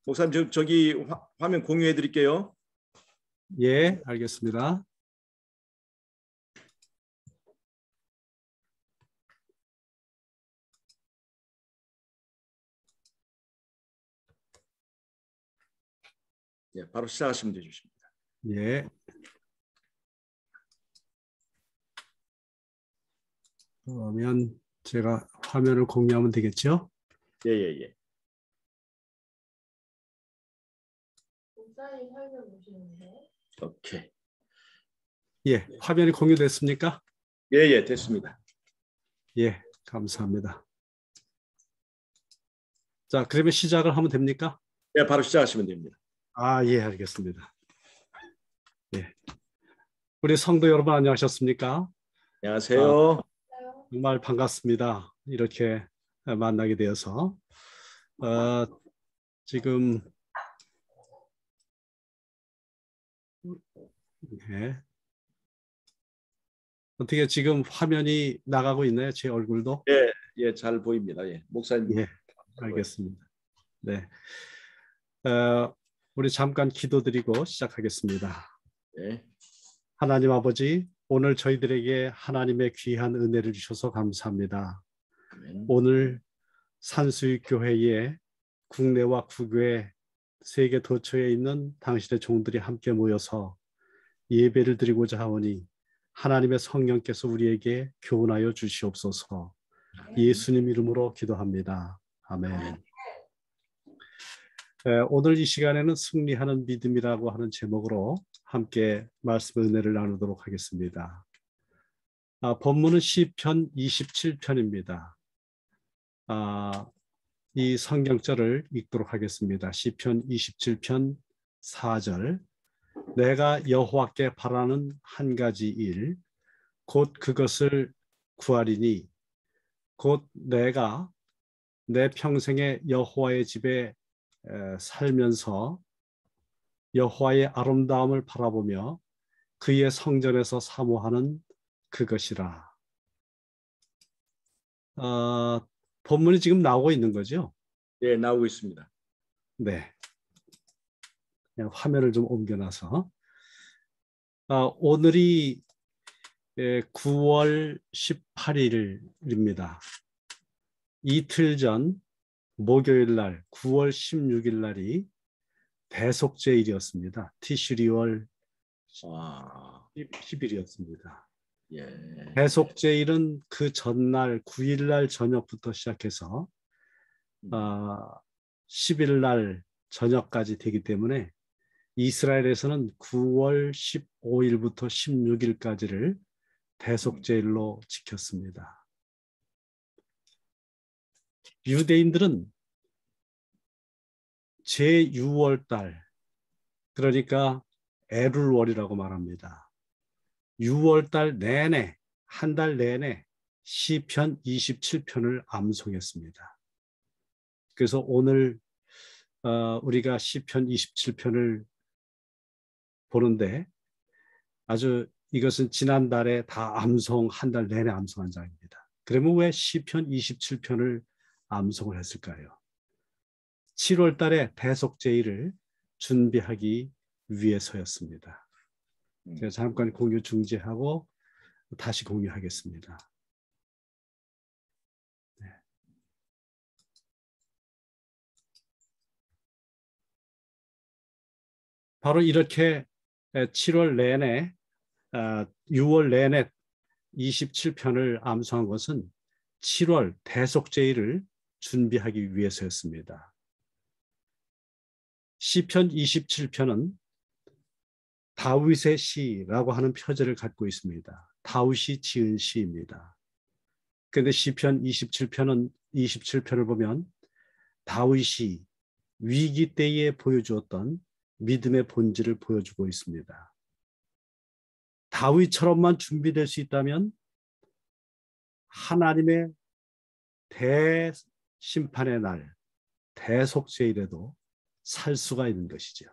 목사님 저기 화면 공유해 드릴게요. 예, 알겠습니다. 예, 바로 시작하시면 되십니다. 예. 그러면 제가 화면을 공유하면 되겠죠? 예, 예, 예. 목사님 설명 보시는데. 오케이. 예, 화면이 공유됐습니까? 예, 예, 됐습니다. 예, 감사합니다. 자, 그러면 시작을 하면 됩니까? 예, 바로 시작하시면 됩니다. 아, 예, 알겠습니다. 예. 우리 성도 여러분 안녕하셨습니까? 안녕하세요. 정말 반갑습니다. 이렇게 만나게 되어서 지금 예. 어떻게 지금 화면이 나가고 있나요? 제 얼굴도? 예, 예, 잘 보입니다. 예, 목사님. 예, 알겠습니다. 네, 우리 잠깐 기도드리고 시작하겠습니다. 예. 하나님 아버지, 오늘 저희들에게 하나님의 귀한 은혜를 주셔서 감사합니다. 아멘. 오늘 산수익교회에 국내와 국외 세계 도처에 있는 당신의 종들이 함께 모여서 예배를 드리고자 하오니 하나님의 성령께서 우리에게 교훈하여 주시옵소서. 예수님 이름으로 기도합니다. 아멘. 오늘 이 시간에는 승리하는 믿음이라고 하는 제목으로 함께 말씀의 은혜를 나누도록 하겠습니다. 본문은 시편 27편입니다. 이 성경절을 읽도록 하겠습니다. 시편 27편 4절. 내가 여호와께 바라는 한 가지 일, 곧 그것을 구하리니, 곧 내가 내 평생에 여호와의 집에 살면서 여호와의 아름다움을 바라보며 그의 성전에서 사모하는 그것이라. 본문이 지금 나오고 있는 거죠? 예, 나오고 있습니다. 네. 그냥 화면을 좀 옮겨놔서. 오늘이 9월 18일입니다. 이틀 전 목요일 날 9월 16일 날이 대속죄일이었습니다. 티슈리월 10일이었습니다. 예. 대속죄일은 그 전날 9일 날 저녁부터 시작해서 10일 날 저녁까지 되기 때문에 이스라엘에서는 9월 15일부터 16일까지를 대속죄일로 지켰습니다. 유대인들은 제6월달, 그러니까 에룰월이라고 말합니다. 6월달 내내, 한 달 내내 시편 27편을 암송했습니다. 그래서 오늘 우리가 시편 27편을 보는데 아주 이것은 지난달에 다 한 달 내내 암송한 장입니다. 그러면 왜 시편 27편을 암송을 했을까요? 7월 달에 대속죄일을 준비하기 위해서였습니다. 제가 잠깐 공유 중지하고 다시 공유하겠습니다. 네. 바로 이렇게 7월 내내 6월 내내 27편을 암송한 것은 7월 대속죄일을 준비하기 위해서였습니다. 시편 27편은 다윗의 시라고 하는 표제를 갖고 있습니다. 다윗이 지은 시입니다. 그런데 시편 27편을 보면 다윗이 위기 때에 보여주었던 믿음의 본질을 보여주고 있습니다. 다윗처럼만 준비될 수 있다면 하나님의 대심판의 날, 대속죄일에도 살 수가 있는 것이죠.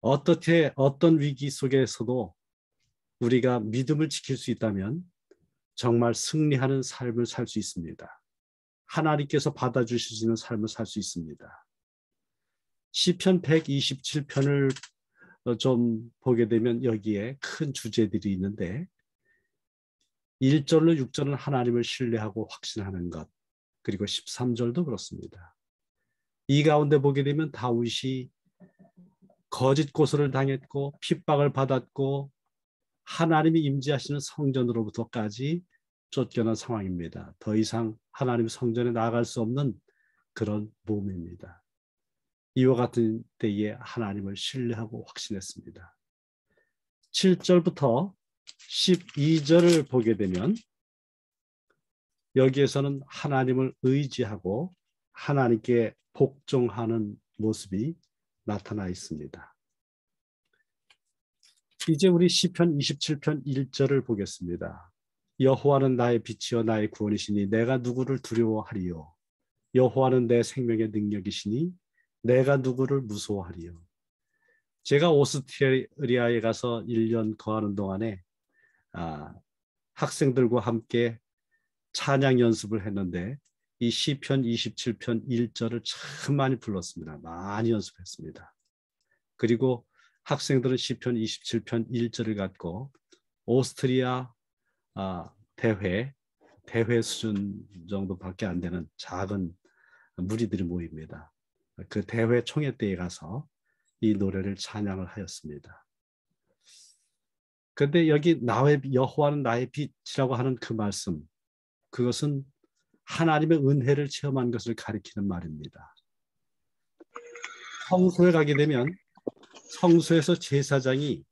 어떤 위기 속에서도 우리가 믿음을 지킬 수 있다면 정말 승리하는 삶을 살 수 있습니다. 하나님께서 받아주실 수 있는 삶을 살 수 있습니다. 시편 127편을 좀 보게 되면 여기에 큰 주제들이 있는데 1절로 6절은 하나님을 신뢰하고 확신하는 것, 그리고 13절도 그렇습니다. 이 가운데 보게 되면 다윗이 거짓 고소를 당했고 핍박을 받았고 하나님이 임재하시는 성전으로부터까지 쫓겨난 상황입니다. 더 이상 하나님 성전에 나아갈 수 없는 그런 몸입니다. 이와 같은 때에 하나님을 신뢰하고 확신했습니다. 7절부터 12절을 보게 되면 여기에서는 하나님을 의지하고 하나님께 복종하는 모습이 나타나 있습니다. 이제 우리 시편 27편 1절을 보겠습니다. 여호와는 나의 빛이요 나의 구원이시니 내가 누구를 두려워하리요. 여호와는 내 생명의 능력이시니 내가 누구를 무서워하리요. 제가 오스트리아에 가서 1년 거하는 동안에 학생들과 함께 찬양 연습을 했는데 이 시편 27편 1절을 참 많이 불렀습니다. 많이 연습했습니다. 그리고 학생들은 시편 27편 1절을 갖고 오스트리아 대회 수준 정도밖에 안 되는 작은 무리들이 모입니다. 그 대회 총회 때에 가서 이 노래를 찬양을 하였습니다. 그런데 여기 여호와는 나의 빛이라고 하는 그 말씀, 그것은 하나님의 은혜를 체험한 것을 가리키는 말입니다. 성소에 가게 되면 성소에서 제사장이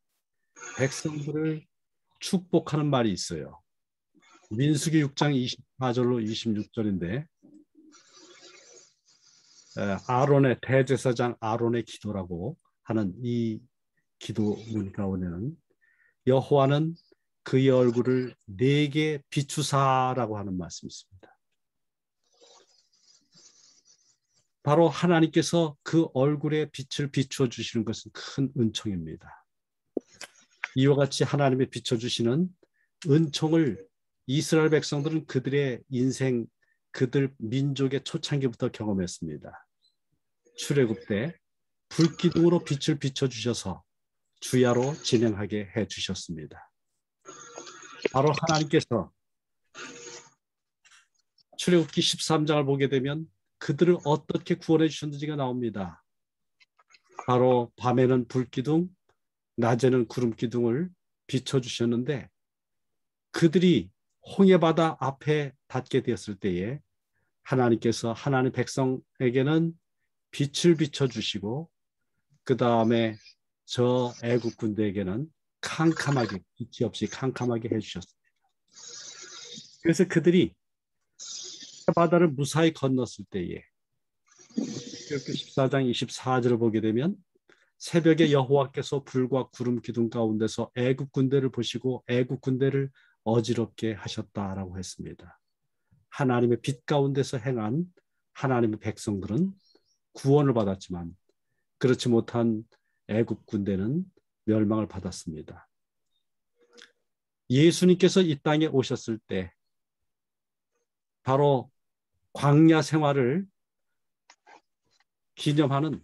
백성들을 축복하는 말이 있어요. 민수기 6장 24절로 26절인데 아론의 대제사장 아론의 기도라고 하는 이 기도문 가운데는 여호와는 그의 얼굴을 내게 비추사라고 하는 말씀이 있습니다. 바로 하나님께서 그 얼굴에 빛을 비추어 주시는 것은 큰 은총입니다. 이와 같이 하나님의 비춰주시는 은총을 이스라엘 백성들은 그들의 인생, 그들 민족의 초창기부터 경험했습니다. 출애굽 때 불기둥으로 빛을 비춰주셔서 주야로 진행하게 해주셨습니다. 바로 하나님께서 출애굽기 13장을 보게 되면 그들을 어떻게 구원해 주셨는지가 나옵니다. 바로 밤에는 불기둥, 낮에는 구름기둥을 비춰주셨는데 그들이 홍해바다 앞에 닿게 되었을 때에 하나님께서 하나님 백성에게는 빛을 비춰주시고 그 다음에 저 애국 군대에게는 캄캄하게, 빛이 없이 캄캄하게 해주셨습니다. 그래서 그들이 바다를 무사히 건넜을 때에 출애굽기 14장 24절을 보게 되면 새벽에 여호와께서 불과 구름 기둥 가운데서 애국 군대를 보시고 애국 군대를 어지럽게 하셨다라고 했습니다. 하나님의 빛 가운데서 행한 하나님의 백성들은 구원을 받았지만 그렇지 못한 애국 군대는 멸망을 받았습니다. 예수님께서 이 땅에 오셨을 때 바로 광야 생활을 기념하는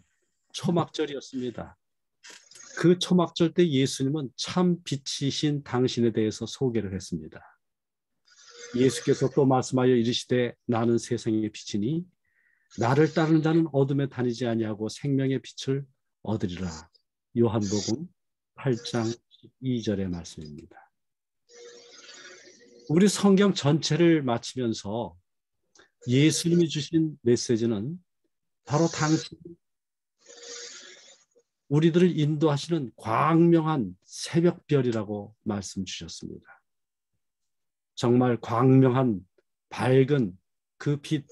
초막절이었습니다. 그 초막절 때 예수님은 참 빛이신 당신에 대해서 소개를 했습니다. 예수께서 또 말씀하여 이르시되 나는 세상의 빛이니 나를 따르는 자는 어둠에 다니지 아니하고 생명의 빛을 얻으리라. 요한복음 8장 2절의 말씀입니다. 우리 성경 전체를 마치면서 예수님이 주신 메시지는 바로 당신 우리들을 인도하시는 광명한 새벽별이라고 말씀 주셨습니다. 정말 광명한 밝은 그 빛,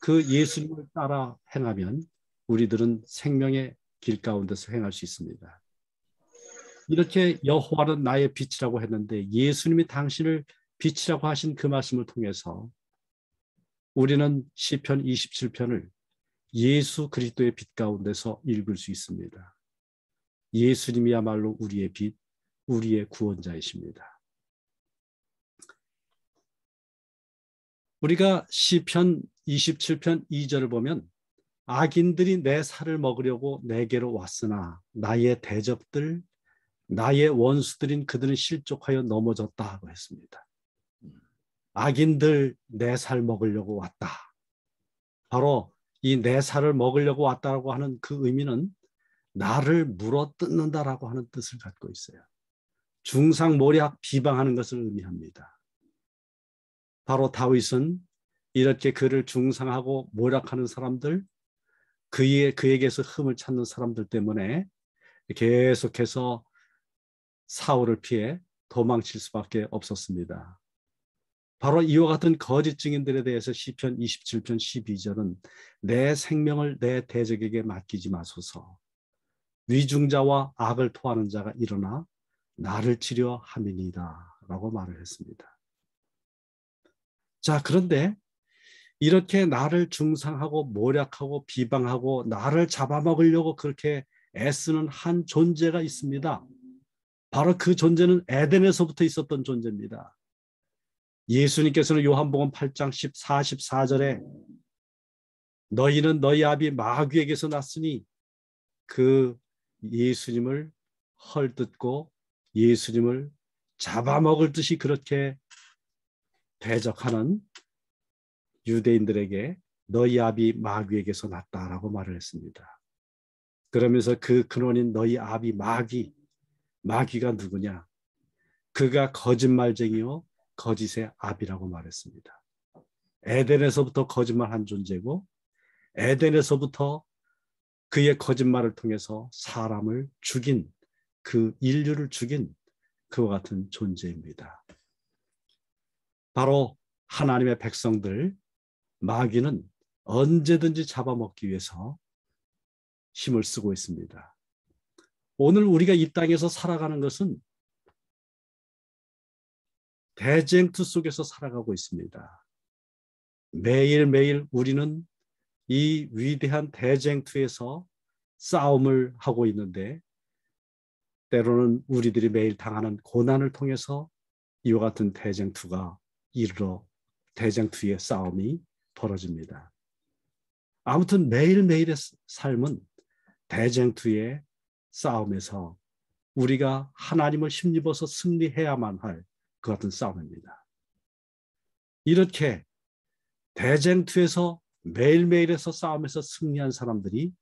그 예수님을 따라 행하면 우리들은 생명의 길 가운데서 행할 수 있습니다. 이렇게 여호와는 나의 빛이라고 했는데 예수님이 당신을 빛이라고 하신 그 말씀을 통해서 우리는 시편 27편을 예수 그리스도의 빛 가운데서 읽을 수 있습니다. 예수님이야말로 우리의 빛, 우리의 구원자이십니다. 우리가 시편 27편 2절을 보면 악인들이 내 살을 먹으려고 내게로 왔으나 나의 대적들, 나의 원수들인 그들은 실족하여 넘어졌다 고 했습니다. 악인들 내 살 먹으려고 왔다. 바로 이 내 살을 먹으려고 왔다고 하는 그 의미는 나를 물어뜯는다라고 하는 뜻을 갖고 있어요. 중상모략 비방하는 것을 의미합니다. 바로 다윗은 이렇게 그를 중상하고 모략하는 사람들, 그에게서 흠을 찾는 사람들 때문에 계속해서 사울을 피해 도망칠 수밖에 없었습니다. 바로 이와 같은 거짓 증인들에 대해서 시편 27편 12절은 내 생명을 내 대적에게 맡기지 마소서. 위중자와 악을 토하는 자가 일어나 나를 치려 함이니이다 라고 말을 했습니다. 자, 그런데 이렇게 나를 중상하고 모략하고 비방하고 나를 잡아먹으려고 그렇게 애쓰는 한 존재가 있습니다. 바로 그 존재는 에덴에서부터 있었던 존재입니다. 예수님께서는 요한복음 8장 14절에 너희는 너희 아비 마귀에게서 났으니 그 예수님을 헐뜯고 예수님을 잡아먹을 듯이 그렇게 대적하는 유대인들에게 너희 아비 마귀에게서 났다라고 말을 했습니다. 그러면서 그 근원인 너희 아비 마귀가 누구냐? 그가 거짓말쟁이요 거짓의 아비라고 말했습니다. 에덴에서부터 거짓말한 존재고 에덴에서부터 그의 거짓말을 통해서 사람을 죽인 그 인류를 죽인 그와 같은 존재입니다. 바로 하나님의 백성들 마귀는 언제든지 잡아먹기 위해서 힘을 쓰고 있습니다. 오늘 우리가 이 땅에서 살아가는 것은 대쟁투 속에서 살아가고 있습니다. 매일매일 우리는 이 위대한 대쟁투에서 싸움을 하고 있는데 때로는 우리들이 매일 당하는 고난을 통해서 이와 같은 대쟁투가 대쟁투의 싸움이 벌어집니다. 아무튼 매일매일의 삶은 대쟁투의 싸움에서 우리가 하나님을 힘입어서 승리해야만 할 그 같은 싸움입니다. 이렇게 대쟁투에서 매일매일에서 싸움에서 승리한 사람들이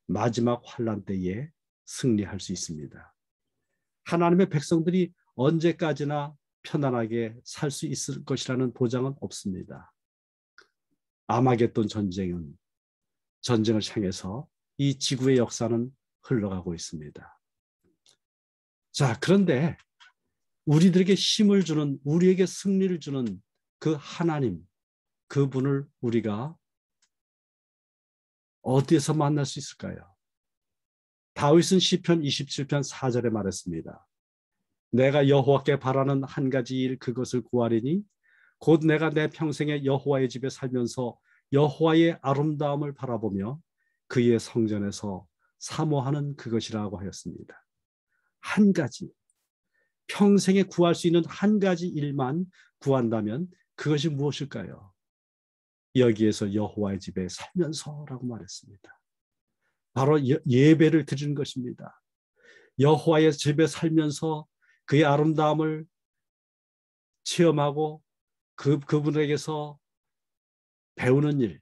마지막 환난 때에 승리할 수 있습니다. 하나님의 백성들이 언제까지나 편안하게 살 수 있을 것이라는 보장은 없습니다. 아마겟돈 전쟁을 향해서 이 지구의 역사는 흘러가고 있습니다. 자, 그런데 우리들에게 힘을 주는, 우리에게 승리를 주는 그 하나님, 그분을 우리가 어디에서 만날 수 있을까요? 다윗은 시편 27편 4절에 말했습니다. 내가 여호와께 바라는 한 가지 일 그것을 구하리니 곧 내가 내 평생에 여호와의 집에 살면서 여호와의 아름다움을 바라보며 그의 성전에서 사모하는 그것이라고 하였습니다. 한 가지, 평생에 구할 수 있는 한 가지 일만 구한다면 그것이 무엇일까요? 여기에서 여호와의 집에 살면서라고 말했습니다. 바로 예배를 드리는 것입니다. 여호와의 집에 살면서 그의 아름다움을 체험하고 그분에게서 배우는 일,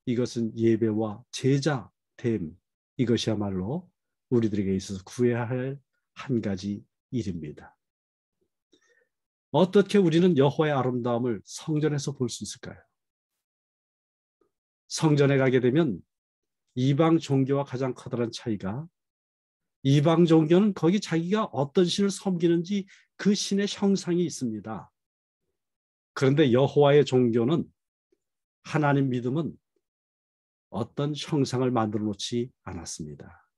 이것은 예배와 제자됨, 이것이야말로 우리들에게 있어서 구해야 할 한 가지 일입니다. 어떻게 우리는 여호와의 아름다움을 성전에서 볼 수 있을까요? 성전에 가게 되면 이방 종교와 가장 커다란 차이가 이방 종교는 거기 자기가 어떤 신을 섬기는지 그 신의 형상이 있습니다. 그런데 여호와의 종교는 하나님 믿음은 어떤 형상을 만들어 놓지 않았습니다.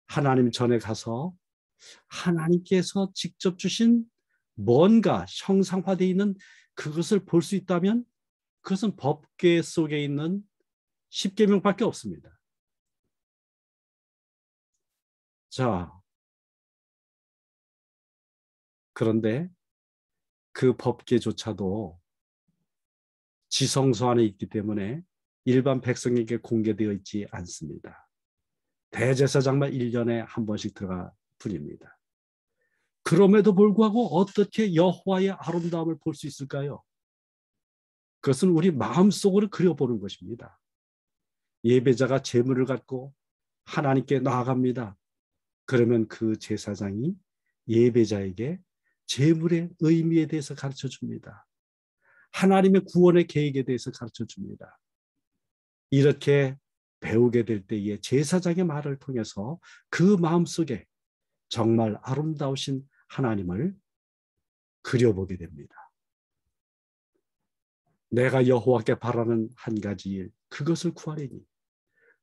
하나님 전에 가서 하나님께서 직접 주신 뭔가 형상화되어 있는 그것을 볼 수 있다면 그것은 법궤 속에 있는 십계명밖에 없습니다. 자, 그런데 그 법궤조차도 지성소 안에 있기 때문에 일반 백성에게 공개되어 있지 않습니다. 대제사장만 1년에 한 번씩 들어가 뿐입니다. 그럼에도 불구하고 어떻게 여호와의 아름다움을 볼 수 있을까요? 그것은 우리 마음속으로 그려보는 것입니다. 예배자가 제물을 갖고 하나님께 나아갑니다. 그러면 그 제사장이 예배자에게 제물의 의미에 대해서 가르쳐 줍니다. 하나님의 구원의 계획에 대해서 가르쳐 줍니다. 이렇게 배우게 될 때에 제사장의 말을 통해서 그 마음속에 정말 아름다우신 하나님을 그려보게 됩니다. 내가 여호와께 바라는 한 가지 일, 그것을 구하리니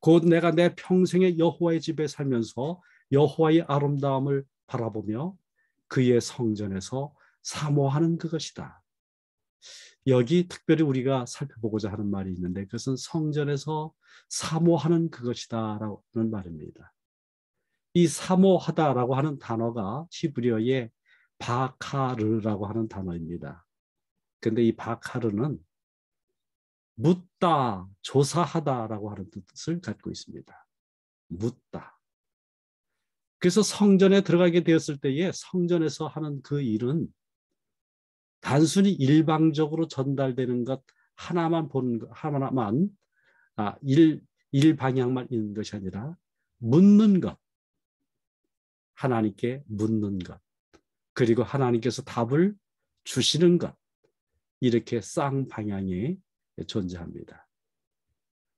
곧 내가 내 평생에 여호와의 집에 살면서 여호와의 아름다움을 바라보며 그의 성전에서 사모하는 그것이다. 여기 특별히 우리가 살펴보고자 하는 말이 있는데 그것은 성전에서 사모하는 그것이다라는 말입니다. 이 사모하다라고 하는 단어가 히브리어의 바카르라고 하는 단어입니다. 그런데 이 바카르는 묻다, 조사하다라고 하는 뜻을 갖고 있습니다. 묻다. 그래서 성전에 들어가게 되었을 때에 성전에서 하는 그 일은 단순히 일방적으로 전달되는 것 하나만 보는 것, 하나만 일 방향만 있는 것이 아니라 묻는 것, 하나님께 묻는 것, 그리고 하나님께서 답을 주시는 것, 이렇게 쌍방향에 존재합니다.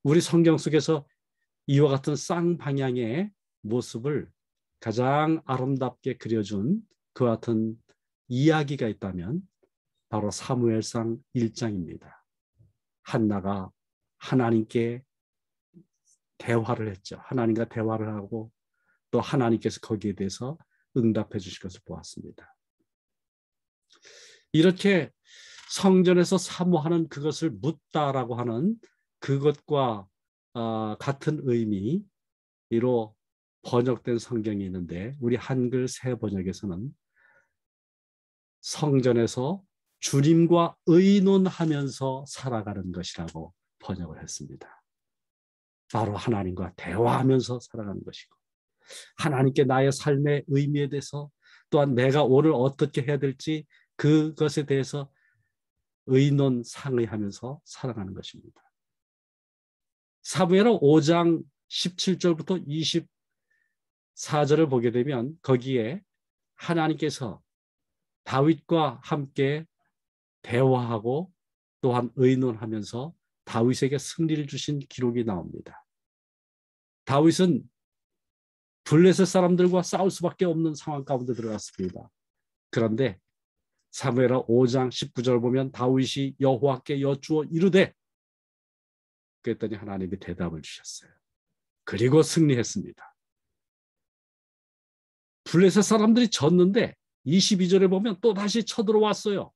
우리 성경 속에서 이와 같은 쌍방향의 모습을 가장 아름답게 그려준 그와 같은 이야기가 있다면 바로 사무엘상 1장입니다. 한나가 하나님께 대화를 했죠. 하나님과 대화를 하고 또 하나님께서 거기에 대해서 응답해 주실 것을 보았습니다. 이렇게 성전에서 사모하는 그것을 묻다라고 하는 그것과 같은 의미로 번역된 성경이 있는데 우리 한글 새 번역에서는 성전에서 주님과 의논하면서 살아가는 것이라고 번역을 했습니다. 바로 하나님과 대화하면서 살아가는 것이고 하나님께 나의 삶의 의미에 대해서 또한 내가 오늘 어떻게 해야 될지 그것에 대해서 의논 상의하면서 살아가는 것입니다. 사무엘하 5장 17절부터 24절을 보게 되면 거기에 하나님께서 다윗과 함께 대화하고 또한 의논하면서 다윗에게 승리를 주신 기록이 나옵니다. 다윗은 블레셋 사람들과 싸울 수밖에 없는 상황 가운데 들어갔습니다. 그런데 사무엘하 5장 19절 보면 다윗이 여호와께 여쭈어 이르되 그랬더니 하나님이 대답을 주셨어요. 그리고 승리했습니다. 블레셋 사람들이 졌는데 22절에 보면 또다시 쳐들어왔어요.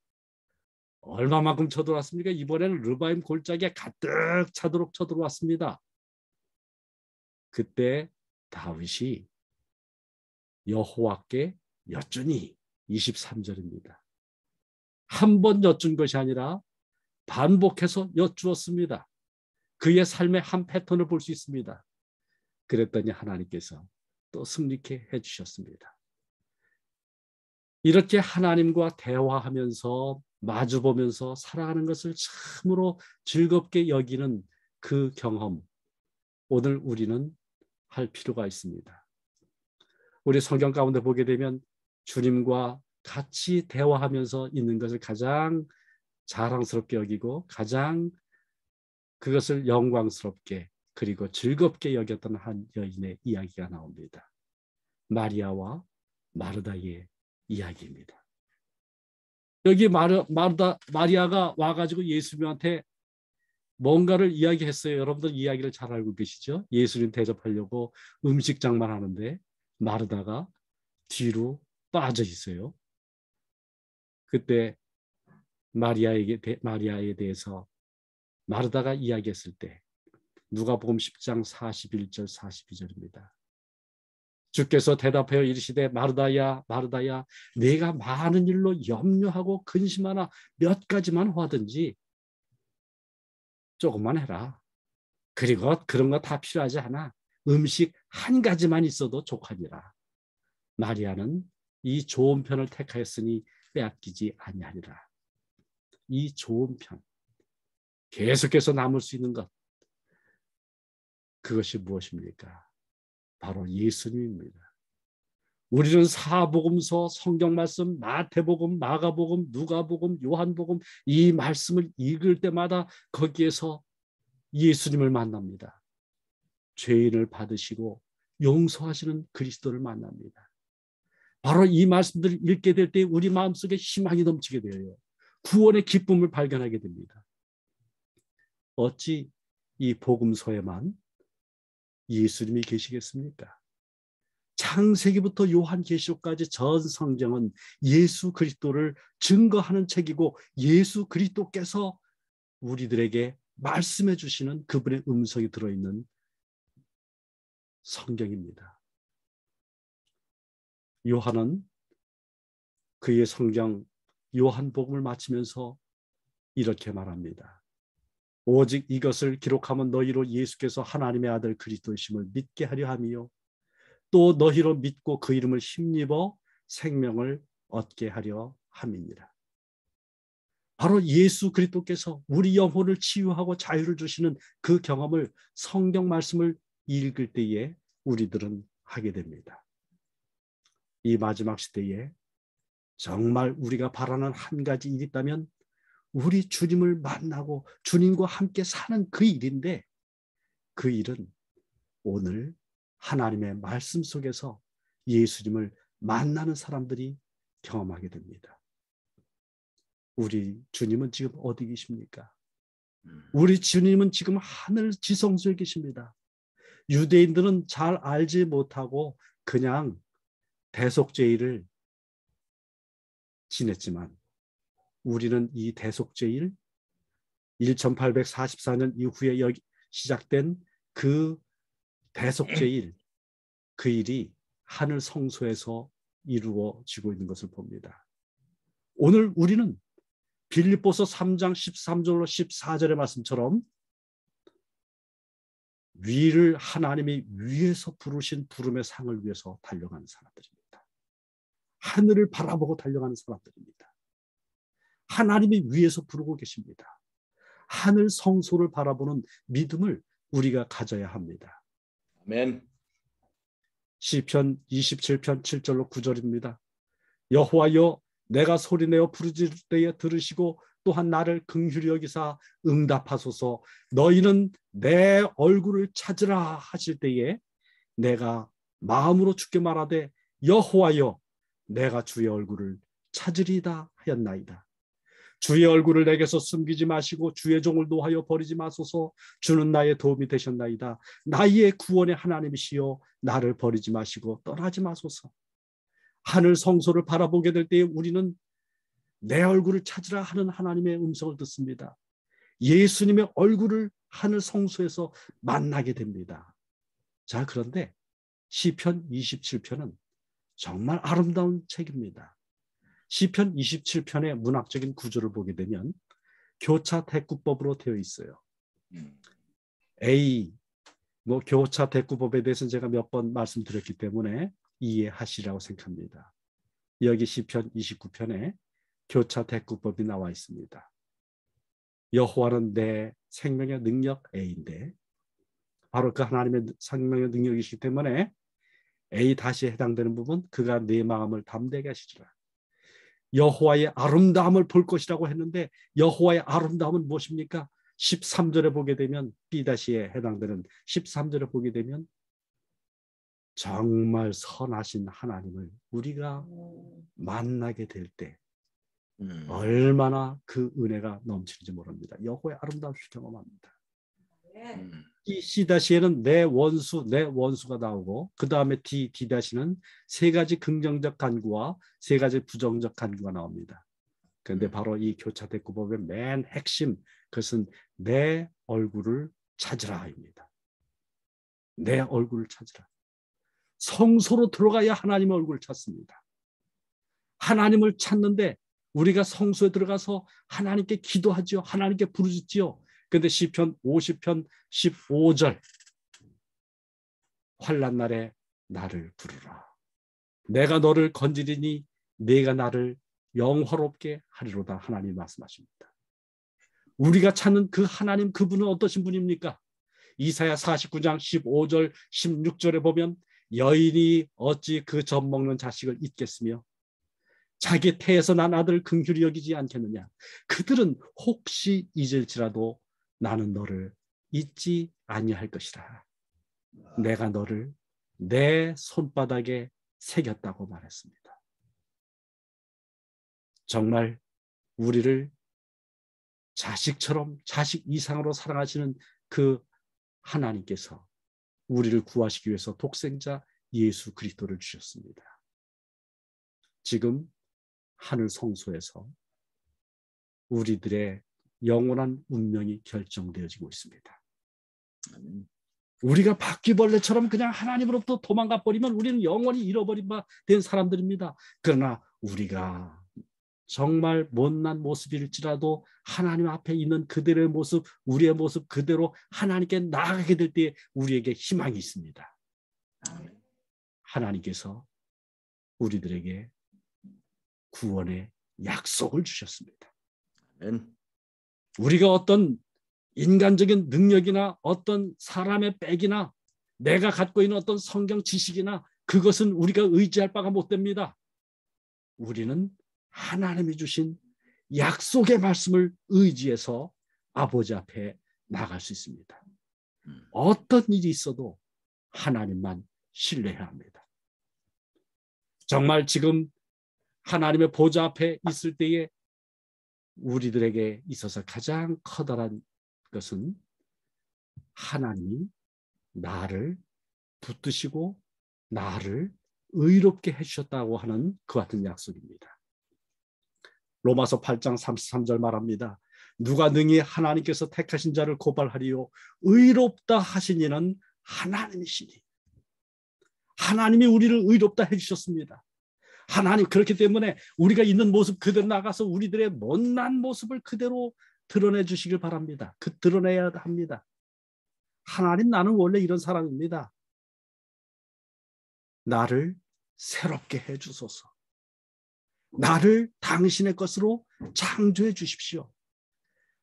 얼마만큼 쳐들어왔습니까? 이번에는 르바임 골짜기에 가득 차도록 쳐들어왔습니다. 그때 다윗이 여호와께 여쭈니 23절입니다. 한 번 여쭌 것이 아니라 반복해서 여쭈었습니다. 그의 삶의 한 패턴을 볼 수 있습니다. 그랬더니 하나님께서 또 승리케 해주셨습니다. 이렇게 하나님과 대화하면서 마주보면서 살아가는 것을 참으로 즐겁게 여기는 그 경험, 오늘 우리는 할 필요가 있습니다. 우리 성경 가운데 보게 되면 주님과 같이 대화하면서 있는 것을 가장 자랑스럽게 여기고 가장 그것을 영광스럽게 그리고 즐겁게 여겼던 한 여인의 이야기가 나옵니다. 마리아와 마르다의 이야기입니다. 여기 마리아가 와가지고 예수님한테 뭔가를 이야기했어요. 여러분들 이야기를 잘 알고 계시죠? 예수님 대접하려고 음식장만 하는데 마르다가 뒤로 빠져 있어요. 그때 마리아에 대해서 마르다가 이야기했을 때 누가복음 10장 41절 42절입니다. 주께서 대답하여 이르시되 마르다야 마르다야 내가 많은 일로 염려하고 근심하나 몇 가지만 하든지 조금만 해라. 그리고 그런 거 다 필요하지 않아. 음식 한 가지만 있어도 족하니라. 마리아는 이 좋은 편을 택하였으니 빼앗기지 아니하리라. 이 좋은 편, 계속해서 남을 수 있는 것, 그것이 무엇입니까? 바로 예수님입니다. 우리는 사복음서, 성경 말씀, 마태복음, 마가복음, 누가복음, 요한복음 이 말씀을 읽을 때마다 거기에서 예수님을 만납니다. 죄인을 받으시고 용서하시는 그리스도를 만납니다. 바로 이 말씀들을 읽게 될 때 우리 마음속에 희망이 넘치게 되어요. 구원의 기쁨을 발견하게 됩니다. 어찌 이 복음서에만 예수님이 계시겠습니까? 창세기부터 요한계시록까지 전 성경은 예수 그리스도를 증거하는 책이고 예수 그리스도께서 우리들에게 말씀해 주시는 그분의 음성이 들어있는 성경입니다. 요한은 그의 성경 요한복음을 마치면서 이렇게 말합니다. 오직 이것을 기록하면 너희로 예수께서 하나님의 아들 그리스도이심을 믿게 하려 함이요 또 너희로 믿고 그 이름을 힘입어 생명을 얻게 하려 함이니라. 바로 예수 그리스도께서 우리 영혼을 치유하고 자유를 주시는 그 경험을 성경 말씀을 읽을 때에 우리들은 하게 됩니다. 이 마지막 시대에 정말 우리가 바라는 한 가지 일이 있다면 우리 주님을 만나고 주님과 함께 사는 그 일인데 그 일은 오늘 하나님의 말씀 속에서 예수님을 만나는 사람들이 경험하게 됩니다. 우리 주님은 지금 어디 계십니까? 우리 주님은 지금 하늘 지성소에 계십니다. 유대인들은 잘 알지 못하고 그냥 대속죄일을 지냈지만 우리는 이 대속죄일 1844년 이후에 시작된 그 대속죄일, 그 일이 하늘 성소에서 이루어지고 있는 것을 봅니다. 오늘 우리는 빌립보서 3장 13절로 14절의 말씀처럼 위를 하나님이 위에서 부르신 부름의 상을 위해서 달려가는 사람들입니다. 하늘을 바라보고 달려가는 사람들입니다. 하나님이 위에서 부르고 계십니다. 하늘 성소를 바라보는 믿음을 우리가 가져야 합니다. 아멘. 시편 27편 7절로 9절입니다. 여호와여 내가 소리내어 부르짖을 때에 들으시고 또한 나를 긍휼히 여기사 응답하소서. 너희는 내 얼굴을 찾으라 하실 때에 내가 마음으로 주께 말하되 여호와여 내가 주의 얼굴을 찾으리다 하였나이다. 주의 얼굴을 내게서 숨기지 마시고 주의 종을 노하여 버리지 마소서. 주는 나의 도움이 되셨나이다. 나의 구원의 하나님이시여 나를 버리지 마시고 떠나지 마소서. 하늘 성소를 바라보게 될 때에 우리는 내 얼굴을 찾으라 하는 하나님의 음성을 듣습니다. 예수님의 얼굴을 하늘 성소에서 만나게 됩니다. 자, 그런데 시편 27편은 정말 아름다운 책입니다. 시편 27편의 문학적인 구조를 보게 되면 교차 대꾸법으로 되어 있어요. A, 교차 대꾸법에 대해서는 제가 몇 번 말씀드렸기 때문에 이해하시라고 생각합니다. 여기 시편 29편에 교차 대꾸법이 나와 있습니다. 여호와는 내 생명의 능력 A인데 바로 그 하나님의 생명의 능력이시기 때문에 A 다시에 해당되는 부분 그가 내 마음을 담대게 하시리라. 여호와의 아름다움을 볼 것이라고 했는데 여호와의 아름다움은 무엇입니까? 13절에 보게 되면 B다시에 해당되는 13절에 보게 되면 정말 선하신 하나님을 우리가 만나게 될 때 얼마나 그 은혜가 넘치는지 모릅니다. 여호와의 아름다움을 경험합니다. 이 C다시에는 내 원수가 나오고 그 다음에 D다시는 세 가지 긍정적 간구와 세 가지 부정적 간구가 나옵니다. 그런데 바로 이 교차 대꾸법의 맨 핵심 그것은 내 얼굴을 찾으라입니다. 내 얼굴을 찾으라. 성소로 들어가야 하나님의 얼굴을 찾습니다. 하나님을 찾는데 우리가 성소에 들어가서 하나님께 기도하지요. 하나님께 부르짖지요. 근데 시편 50편 15절 환난 날에 나를 부르라. 내가 너를 건지리니 네가 나를 영화롭게 하리로다. 하나님 말씀하십니다. 우리가 찾는 그 하나님, 그분은 어떠신 분입니까? 이사야 49장 15절 16절에 보면 여인이 어찌 그 젖 먹는 자식을 잊겠으며 자기 태에서 난 아들을 긍휼히 여기지 않겠느냐. 그들은 혹시 잊을지라도 나는 너를 잊지 아니할 것이라. 내가 너를 내 손바닥에 새겼다고 말했습니다. 정말 우리를 자식처럼, 자식 이상으로 사랑하시는 그 하나님께서 우리를 구하시기 위해서 독생자 예수 그리스도를 주셨습니다. 지금 하늘 성소에서 우리들의 영원한 운명이 결정되어지고 있습니다. 우리가 바퀴벌레처럼 그냥 하나님으로부터 도망가 버리면 우리는 영원히 잃어버린 바 된 사람들입니다. 그러나 우리가 정말 못난 모습일지라도 하나님 앞에 있는 그들의 모습, 우리의 모습 그대로 하나님께 나아가게 될 때 우리에게 희망이 있습니다. 하나님께서 우리들에게 구원의 약속을 주셨습니다. 우리가 어떤 인간적인 능력이나 어떤 사람의 빽이나 내가 갖고 있는 어떤 성경 지식이나 그것은 우리가 의지할 바가 못 됩니다. 우리는 하나님이 주신 약속의 말씀을 의지해서 아버지 앞에 나갈 수 있습니다. 어떤 일이 있어도 하나님만 신뢰해야 합니다. 정말 지금 하나님의 보좌 앞에 있을 때에 우리들에게 있어서 가장 커다란 것은 하나님이 나를 붙드시고 나를 의롭게 해주셨다고 하는 그 같은 약속입니다. 로마서 8장 33절 말합니다. 누가 능히 하나님께서 택하신 자를 고발하리요 의롭다 하신 이는 하나님이시니. 하나님이 우리를 의롭다 해주셨습니다. 하나님, 그렇기 때문에 우리가 있는 모습 그대로 나가서 우리들의 못난 모습을 그대로 드러내 주시길 바랍니다. 드러내야 합니다. 하나님, 나는 원래 이런 사람입니다. 나를 새롭게 해주소서. 나를 당신의 것으로 창조해 주십시오.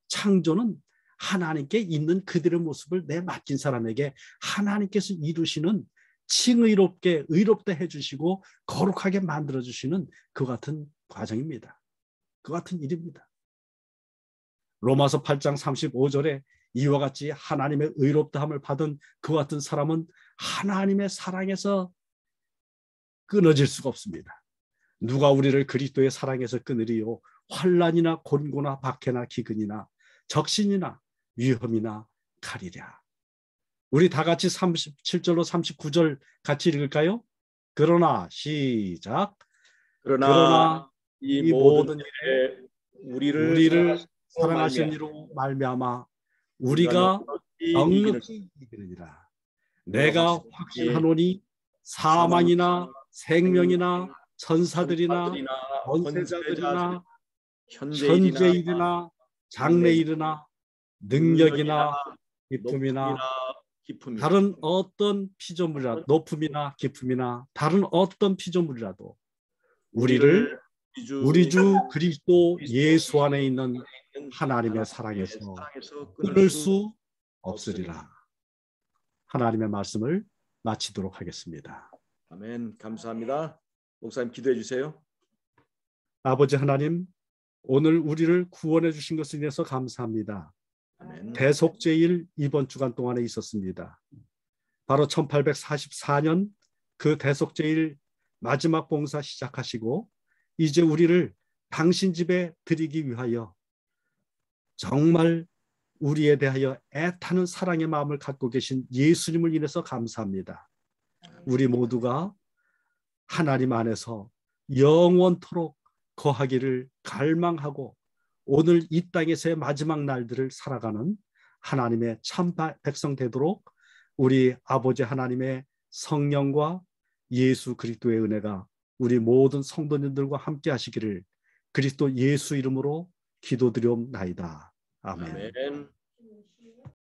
창조는 하나님께 있는 그들의 모습을 내 맡긴 사람에게 하나님께서 이루시는 칭의롭게 의롭게 해주시고 거룩하게 만들어주시는 그 같은 과정입니다. 그 같은 일입니다. 로마서 8장 35절에 이와 같이 하나님의 의롭다함을 받은 그 같은 사람은 하나님의 사랑에서 끊어질 수가 없습니다. 누가 우리를 그리스도의 사랑에서 끊으리요? 환난이나 곤고나 박해나 기근이나 적신이나 위험이나 칼이랴. 우리 다 같이 37절로 39절 같이 읽을까요? 그러나 시작. 그러나 이 모든 일에 우리를 사랑하신 이로 말미암아 우리가 넉넉히 이기느니라. 내가 확신하노니 사망이나 생명이나 천사들이나 권세자들이나 현재일이나 장래일이나 능력이나 기쁨이나 다른 어떤 피조물이라 높음이나 깊음이나 다른 어떤 피조물이라도 우리를 우리 주 그리스도 예수 안에 있는 하나님의 사랑에서 끊을 수 없으리라. 하나님의 말씀을 마치도록 하겠습니다. 아멘. 감사합니다. 목사님 기도해 주세요. 아버지 하나님, 오늘 우리를 구원해 주신 것에 대해서 감사합니다. 아멘. 대속죄일 이번 주간 동안에 있었습니다. 바로 1844년 그 대속죄일 마지막 봉사 시작하시고 이제 우리를 당신 집에 드리기 위하여 정말 우리에 대하여 애타는 사랑의 마음을 갖고 계신 예수님을 인해서 감사합니다. 우리 모두가 하나님 안에서 영원토록 거하기를 갈망하고 오늘 이 땅에서의 마지막 날들을 살아가는 하나님의 참 백성 되도록 우리 아버지 하나님의 성령과 예수 그리스도의 은혜가 우리 모든 성도님들과 함께 하시기를 그리스도 예수 이름으로 기도드리옵나이다. 아멘. 아멘.